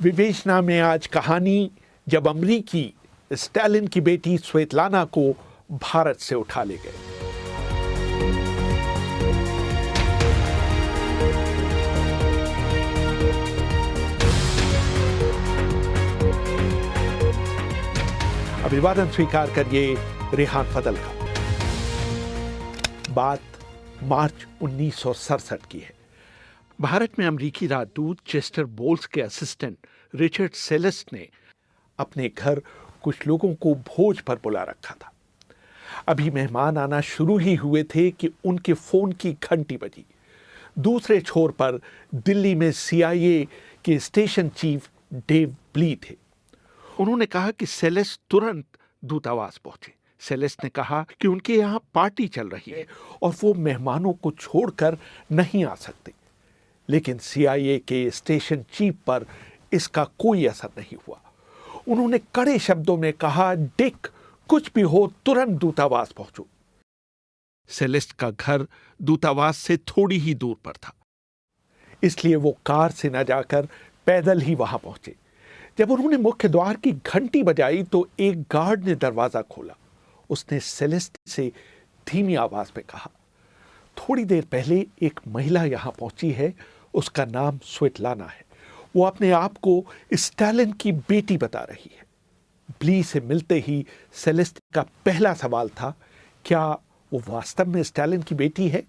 विवेचना में आज कहानी जब अमरीकी स्टालिन की बेटी स्वेतलाना को भारत से उठा ले गए। अभिवादन स्वीकार करिए रेहान फजल का। बात मार्च 1967 की है। भारत में अमरीकी राजदूत चेस्टर बोल्स के असिस्टेंट रिचर्ड सेलेस्ट ने अपने घर कुछ लोगों को भोज पर बुला रखा था। अभी मेहमान आना शुरू ही हुए थे कि उनके फोन की घंटी बजी। दूसरे छोर पर दिल्ली में CIA के स्टेशन चीफ डेव ब्ली थे। उन्होंने कहा कि सेलेस्ट तुरंत दूतावास पहुंचे। सेलेस्ट ने कहा कि उनके यहाँ पार्टी चल रही है और वो मेहमानों को छोड़कर नहीं आ सकते। लेकिन CIA के स्टेशन चीफ पर इसका कोई असर नहीं हुआ। उन्होंने कड़े शब्दों में कहा, डिक, कुछ भी हो तुरंत दूतावास पहुंचो। सेलेस्ट का घर दूतावास से थोड़ी ही दूर पर था, इसलिए वो कार से न जाकर पैदल ही वहां पहुंचे। जब उन्होंने मुख्य द्वार की घंटी बजाई तो एक गार्ड ने दरवाजा खोला। उसने सेलेस्ट से धीमी आवाज में कहा, थोड़ी देर पहले एक महिला यहां पहुंची है, उसका नाम स्वेतलाना है। वो अपने आप को स्टालिन की बेटी बता रही है। ब्ली से मिलते ही सेलेस्ट का पहला सवाल था, क्या वो वास्तव में स्टालिन की बेटी है?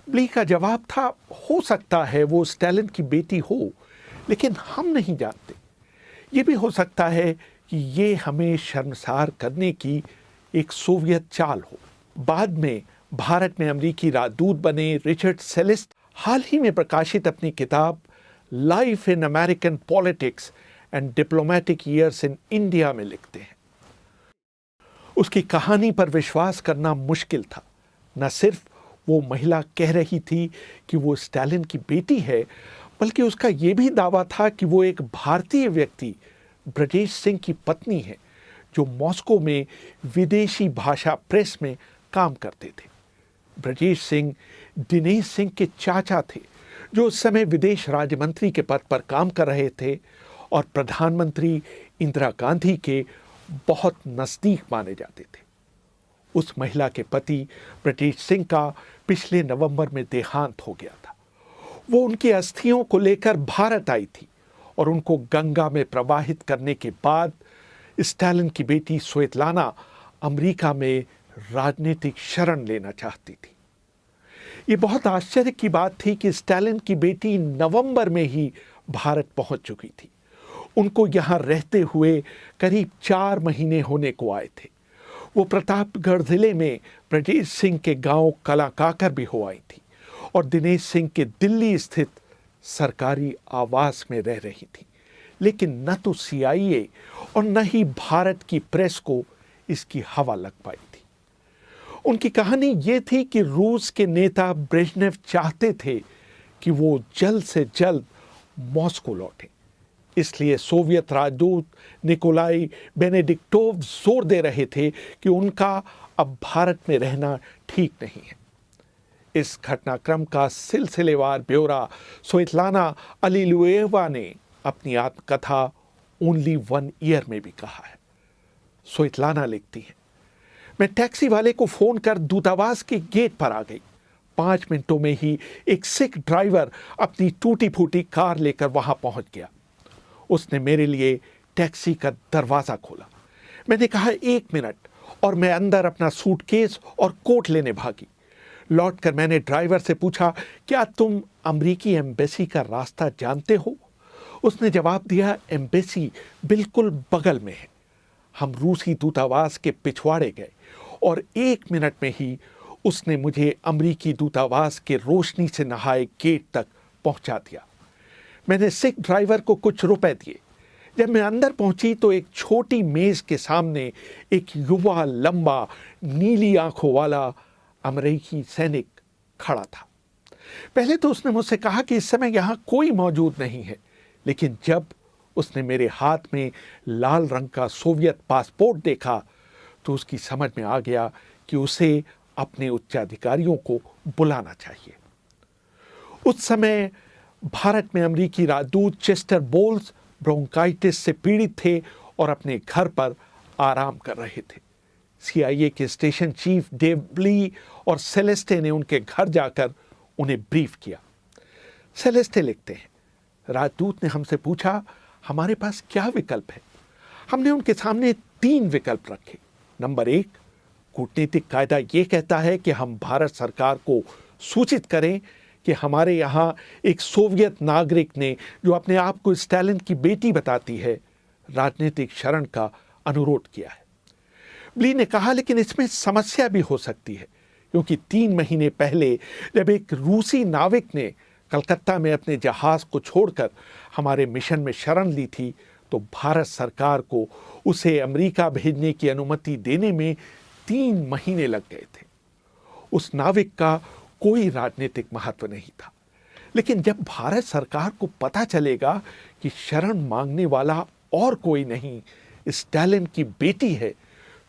ब्ली का जवाब था, हो सकता है वो स्टालिन की बेटी हो, लेकिन हम नहीं जानते। ये भी हो सकता है कि ये हमें शर्मसार करने की एक सोवियत चाल हो। बाद में भारत में अमरीकी राजदूत बने रिचर्ड सेलेस्ट हाल ही में प्रकाशित अपनी किताब life in American politics and diplomatic years in India में लिखते हैं। उसकी कहानी पर विश्वास करना मुश्किल था। न सिर्फ वो महिला कह रही थी कि वो स्टालिन की बेटी है, बल्कि उसका ये भी दावा था कि वो एक भारतीय व्यक्ति ब्रजेश सिंह की पत्नी है, जो मॉस्को में विदेशी भाषा प्रेस में काम करते थे। ब्रजेश सिंह दिनेश सिंह के चाचा थे, जो उस समय विदेश राज्य मंत्री के पद पर काम कर रहे थे और प्रधानमंत्री इंदिरा गांधी के बहुत नजदीक माने जाते थे। उस महिला के पति ब्रजेश सिंह का पिछले नवंबर में देहांत हो गया था। वो उनकी अस्थियों को लेकर भारत आई थी और उनको गंगा में प्रवाहित करने के बाद स्टालिन की बेटी स्वेतलाना अमेरिका में राजनीतिक शरण लेना चाहती थी। ये बहुत आश्चर्य की बात थी कि स्टालिन की बेटी नवंबर में ही भारत पहुंच चुकी थी। उनको यहाँ रहते हुए करीब 4 महीने होने को आए थे। वो प्रतापगढ़ जिले में ब्रजेश सिंह के गांव कलाकाकर भी हो आई थी और दिनेश सिंह के दिल्ली स्थित सरकारी आवास में रह रही थी। लेकिन न तो CIA और न ही भारत की प्रेस को इसकी हवा लग पाई थी। उनकी कहानी ये थी कि रूस के नेता ब्रेजनेव चाहते थे कि वो जल्द से जल्द मॉस्को लौटे। इसलिए सोवियत राजदूत निकोलाई बेनेडिक्टोव जोर दे रहे थे कि उनका अब भारत में रहना ठीक नहीं है। इस घटनाक्रम का सिलसिलेवार ब्यौरा स्वेतलाना अलीलुएवा ने अपनी आत्मकथा ओनली 1 ईयर में भी कहा है। स्वेतलाना लिखती है, मैं टैक्सी वाले को फोन कर दूतावास के गेट पर आ गई। 5 मिनटों में ही एक सिख ड्राइवर अपनी टूटी फूटी कार लेकर वहां पहुंच गया। उसने मेरे लिए टैक्सी का दरवाजा खोला। मैंने कहा 1 मिनट, और मैं अंदर अपना सूटकेस और कोट लेने भागी। लौटकर मैंने ड्राइवर से पूछा, क्या तुम अमरीकी एम्बेसी का रास्ता जानते हो? उसने जवाब दिया, एम्बेसी बिल्कुल बगल में है। हम रूसी दूतावास के पिछवाड़े गए और 1 मिनट में ही उसने मुझे अमरीकी दूतावास के रोशनी से नहाए गेट तक पहुंचा दिया। मैंने सिख ड्राइवर को कुछ रुपए दिए। जब मैं अंदर पहुंची तो एक छोटी मेज के सामने एक युवा, लंबा, नीली आंखों वाला अमरीकी सैनिक खड़ा था। पहले तो उसने मुझसे कहा कि इस समय यहाँ कोई मौजूद नहीं है, लेकिन जब उसने मेरे हाथ में लाल रंग का सोवियत पासपोर्ट देखा तो उसकी समझ में आ गया कि उसे अपने उच्चाधिकारियों को बुलाना चाहिए। उस समय भारत में अमेरिकी राजदूत चेस्टर बोल्स ब्रोंकाइटिस से पीड़ित थे और अपने घर पर आराम कर रहे थे। CIA के स्टेशन चीफ डेव ब्ली और सेलेस्टे ने उनके घर जाकर उन्हें ब्रीफ किया। सेलेस्टे लिखते हैं, राजदूत ने हमसे पूछा हमारे पास क्या विकल्प है। हमने उनके सामने 3 विकल्प रखे। नंबर 1, कूटनीतिक कायदा ये कहता है कि हम भारत सरकार को सूचित करें कि हमारे यहाँ एक सोवियत नागरिक ने, जो अपने आप को स्टालिन की बेटी बताती है, राजनीतिक शरण का अनुरोध किया है। ब्ली ने कहा लेकिन इसमें समस्या भी हो सकती है, क्योंकि 3 महीने पहले जब एक रूसी नाविक ने कलकत्ता में अपने जहाज को छोड़कर हमारे मिशन में शरण ली थी, तो भारत सरकार को उसे अमेरिका भेजने की अनुमति देने में 3 महीने लग गए थे। उस नाविक का कोई राजनीतिक महत्व नहीं था, लेकिन जब भारत सरकार को पता चलेगा कि शरण मांगने वाला और कोई नहीं स्टालिन की बेटी है,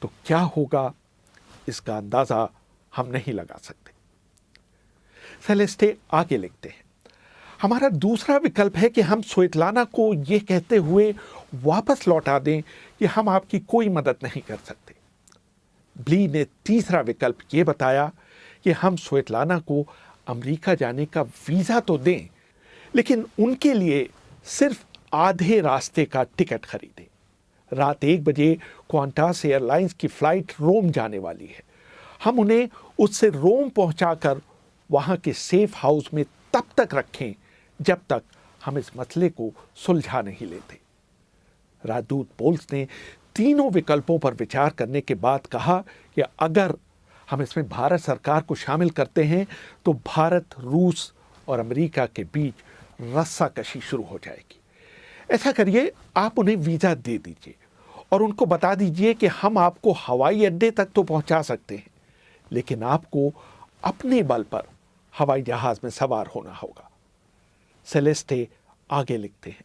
तो क्या होगा इसका अंदाजा हम नहीं लगा सकते। सेलेस्टे आगे लिखते हैं, हमारा दूसरा विकल्प है कि हम स्वेतलाना को ये कहते हुए वापस लौटा दें कि हम आपकी कोई मदद नहीं कर सकते। ब्ली ने तीसरा विकल्प ये बताया कि हम स्वेतलाना को अमेरिका जाने का वीज़ा तो दें, लेकिन उनके लिए सिर्फ आधे रास्ते का टिकट खरीदें। रात 1 बजे क्वांटास एयरलाइंस की फ्लाइट रोम जाने वाली है। हम उन्हें उससे रोम पहुंचाकर वहां के सेफ हाउस में तब तक रखें जब तक हम इस मसले को सुलझा नहीं लेते। राजदूत बोल्स ने तीनों विकल्पों पर विचार करने के बाद कहा कि अगर हम इसमें भारत सरकार को शामिल करते हैं तो भारत, रूस और अमेरिका के बीच रस्साकशी शुरू हो जाएगी। ऐसा करिए, आप उन्हें वीज़ा दे दीजिए और उनको बता दीजिए कि हम आपको हवाई अड्डे तक तो पहुंचा सकते हैं, लेकिन आपको अपने बल पर हवाई जहाज़ में सवार होना होगा। सेलेस्टे आगे लिखते हैं,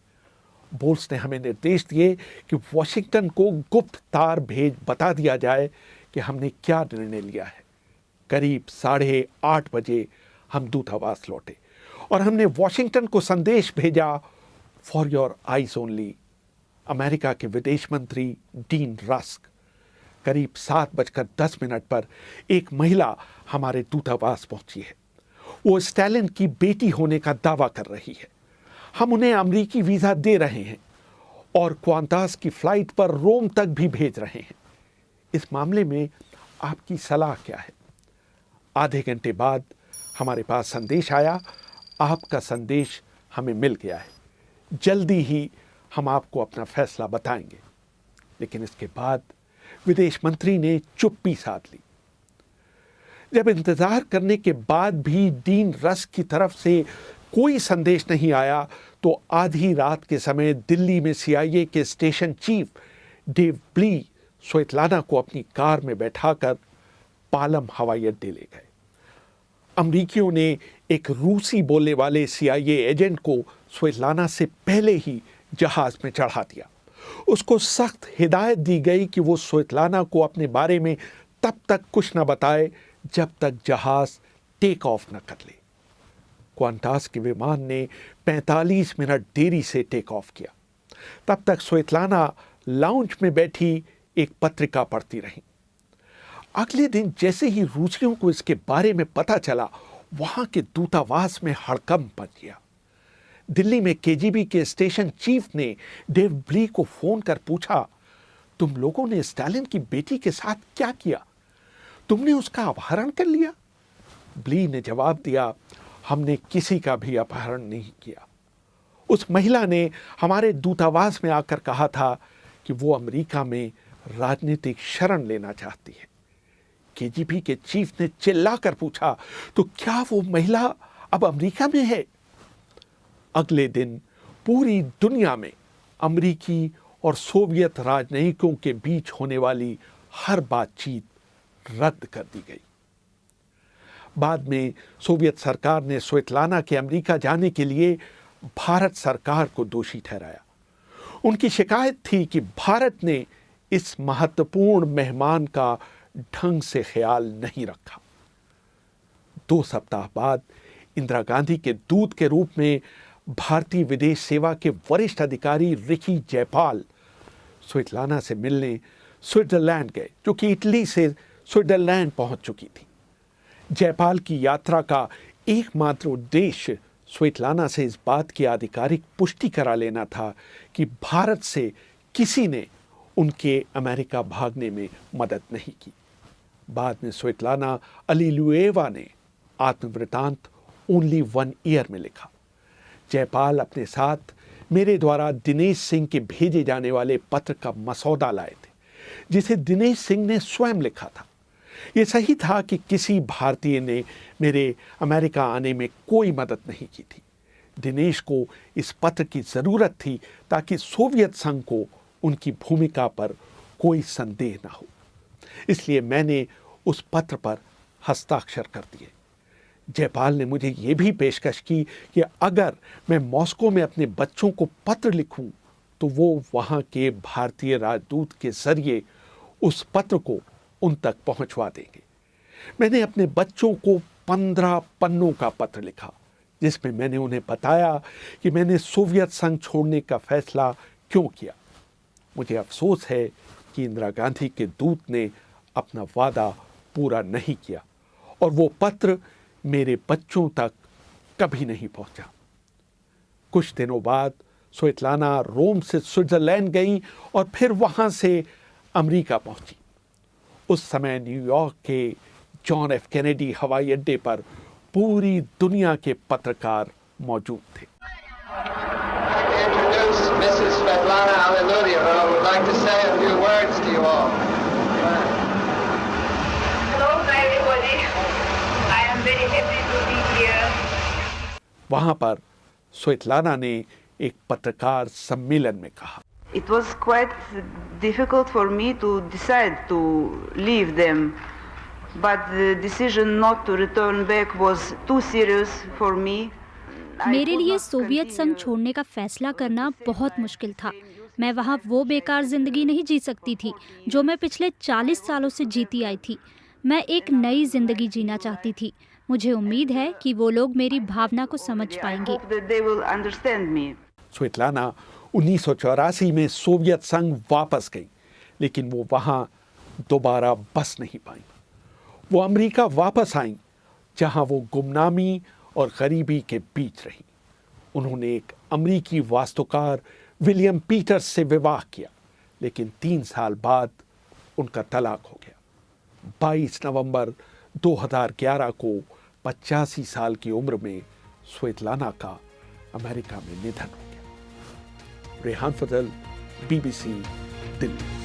बोल्स ने हमें निर्देश दिए कि वॉशिंगटन को गुप्त तार भेज बता दिया जाए कि हमने क्या निर्णय लिया है। करीब 8:30 बजे हम दूतावास लौटे और हमने वॉशिंगटन को संदेश भेजा, for your eyes only. America के विदेश मंत्री डीन रस्क। करीब 7:10 पर एक महिला हमारे दूतावास पहुंची है। वो स्टालिन की बेटी होने का दावा कर रही है। हम उन्हें अमेरिकी वीज़ा दे रहे हैं और क्वांटास की फ्लाइट पर रोम तक भी भेज रहे हैं। इस मामले में आपकी सलाह क्या है? आधे घंटे बाद हमारे पास संदेश आया, आपका संदेश हमें मिल गया है, जल्दी ही हम आपको अपना फैसला बताएंगे। लेकिन इसके बाद विदेश मंत्री ने चुप्पी साध ली। जब इंतजार करने के बाद भी डीन रस्क की तरफ से कोई संदेश नहीं आया, तो आधी रात के समय दिल्ली में CIA के स्टेशन चीफ डेव ब्ली स्वेतलाना को अपनी कार में बैठाकर पालम हवाई अड्डे ले गए। अमरीकियों ने एक रूसी बोलने वाले CIA एजेंट को स्वेतलाना से पहले ही जहाज में चढ़ा दिया। उसको सख्त हिदायत दी गई कि वो स्वेतलाना को अपने बारे में तब तक कुछ न बताए जब तक जहाज टेक ऑफ न कर ले। क्वांटास के विमान ने 45 मिनट देरी से टेक ऑफ किया। तब तक स्वेतलाना लाउंज में बैठी एक पत्रिका पढ़ती रही। अगले दिन जैसे ही रूसियों को इसके बारे में पता चला, वहां के दूतावास में हड़कंप मच गया। दिल्ली में KGB के स्टेशन चीफ ने डेव ब्ली को फोन कर पूछा, तुम लोगों ने स्टालिन की बेटी के साथ क्या किया? तुमने उसका अपहरण कर लिया? ब्ली ने जवाब दिया, हमने किसी का भी अपहरण नहीं किया। उस महिला ने हमारे दूतावास में आकर कहा था कि वो अमेरिका में राजनीतिक शरण लेना चाहती है। KGB के चीफ ने चिल्लाकर पूछा, तो क्या वो महिला अब अमेरिका में है? अगले दिन पूरी दुनिया में अमेरिकी और सोवियत राजनयिकों के बीच होने वाली हर बातचीत रद्द कर दी गई। बाद में सोवियत सरकार ने स्वेतलाना के अमेरिका जाने के लिए भारत सरकार को दोषी ठहराया। उनकी शिकायत थी कि भारत ने इस महत्वपूर्ण मेहमान का ढंग से ख्याल नहीं रखा। 2 सप्ताह बाद इंदिरा गांधी के दूत के रूप में भारतीय विदेश सेवा के वरिष्ठ अधिकारी रिकी जयपाल स्विटलाना से मिलने स्विट्जरलैंड गए, जो कि इटली से स्विट्जरलैंड पहुंच चुकी थी। जयपाल की यात्रा का एकमात्र उद्देश्य स्विटलाना से इस बात की आधिकारिक पुष्टि करा लेना था कि भारत से किसी ने उनके अमेरिका भागने में मदद नहीं की। बाद में स्विटलाना अलीलुएवा ने आत्मवृतांत ओनली 1 ईयर में लिखा। जयपाल अपने साथ मेरे द्वारा दिनेश सिंह के भेजे जाने वाले पत्र का मसौदा लाए थे, जिसे दिनेश सिंह ने स्वयं लिखा था। यह सही था कि किसी भारतीय ने मेरे अमेरिका आने में कोई मदद नहीं की थी। दिनेश को इस पत्र की ज़रूरत थी ताकि सोवियत संघ को उनकी भूमिका पर कोई संदेह न हो। इसलिए मैंने उस पत्र पर हस्ताक्षर कर दिए। जयपाल ने मुझे ये भी पेशकश की कि अगर मैं मॉस्को में अपने बच्चों को पत्र लिखूं तो वो वहाँ के भारतीय राजदूत के जरिए उस पत्र को उन तक पहुँचवा देंगे। मैंने अपने बच्चों को 15 पन्नों का पत्र लिखा, जिसमें मैंने उन्हें बताया कि मैंने सोवियत संघ छोड़ने का फैसला क्यों किया। मुझे अफसोस है कि इंदिरा गांधी के दूत ने अपना वादा पूरा नहीं किया और वो पत्र मेरे बच्चों तक कभी नहीं पहुंचा। कुछ दिनों बाद स्विटलाना रोम से स्विट्जरलैंड गई और फिर वहां से अमेरिका पहुंची। उस समय न्यूयॉर्क के जॉन एफ कैनेडी हवाई अड्डे पर पूरी दुनिया के पत्रकार मौजूद थे। Mrs. Svetlana Alliluyeva would like to say a few words to you all. Hello everybody. I am very happy to be here. वहां पर स्वेतलाना ने एक पत्रकार सम्मेलन में कहा, It was quite difficult for me to decide to leave them, but the decision not to return back was too serious for me. मेरे लिए सोवियत संघ छोड़ने का फैसला करना बहुत मुश्किल था। मैं वहाँ वो बेकार जिंदगी नहीं जी सकती थी जो मैं पिछले 40 सालों से जीती आई थी। मैं एक नई जिंदगी जीना चाहती थी। मुझे उम्मीद है कि वो लोग मेरी भावना को समझ पाएंगे। स्वेतलाना 1984 में सोवियत संघ वापस गई, लेकिन वो वहाँ दोबारा बस नहीं पाई। वो अमेरिका वापस आई, जहाँ वो गुमनामी और गरीबी के बीच रही। उन्होंने एक अमेरिकी वास्तुकार विलियम पीटर्स से विवाह किया, लेकिन 3 साल बाद उनका तलाक हो गया। 22 नवंबर 2011 को 85 साल की उम्र में स्वेतलाना का अमेरिका में निधन हो गया। रेहान फजल, BBC, दिल्ली।